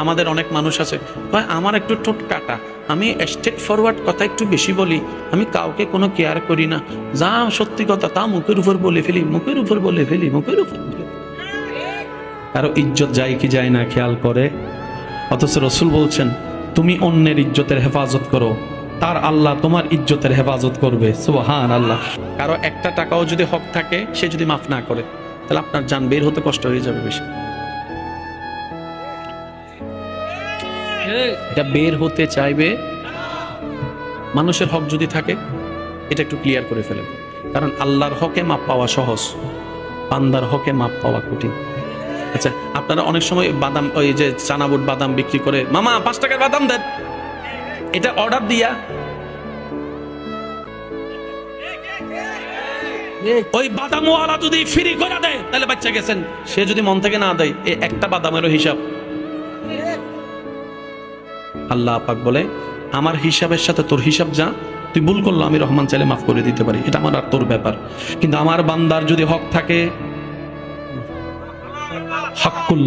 আমাদের অনেক মানুষ আছে কয় আমার একটু ঠোঁট কাটা, আমি স্ট্রেট ফরওয়ার্ড কথা একটু বেশি বলি, আমি কাউকে কোনো কেয়ার করি না, যা সত্যি কথা তা মুখের উপর বলে ফেলি, মুখের উপর বলে ফেলি, মুখের উপর বলে ফেলি। কারো ইজ্জত যায় কি যায় না খেয়াল করে। অথচ রসুল বলছেন তুমি অন্যের ইজ্জতের হেফাজত করো, তার আল্লাহ তোমার ইজ্জতের হেফাজত করবে। সুবহানাল্লাহ। কারো একটা টাকাও যদি হক থাকে, সে যদি মাফ না করে, তাহলে আপনার জান বের হতে কষ্ট হয়ে যাবে বেশি। এটা বের হতে চাইবে। মানুষের হক যদি থাকে, এটা একটু ক্লিয়ার করে ফেলেন, কারণ আল্লাহর হকে মাপ পাওয়া সহজ, বান্দার হকে মাপ পাওয়া কঠিন। আচ্ছা, আপনারা অনেক সময় বাদাম, ওই যে চানাবুট বাদাম বিক্রি করে, মামা 5 টাকার বাদাম দেন, এটা অর্ডার দিয়া ওই বাদামওয়ালা যদি ফ্রি করে দেয় তাহলে বাচ্চা গেছেন। সে যদি মন থেকে না দেয়, এই একটা বাদামেরও হিসাব। আল্লাহ পাক বলে আমার হিসাবের সাথে তোর হিসাব যা, তুই ভুল করলো আমি রহমান চাইলে মাফ করে দিতে পারি, এটা আমার আর তোর ব্যাপার। কিন্তু আমার বান্দার যদি হক থাকে, হকুল্লাহ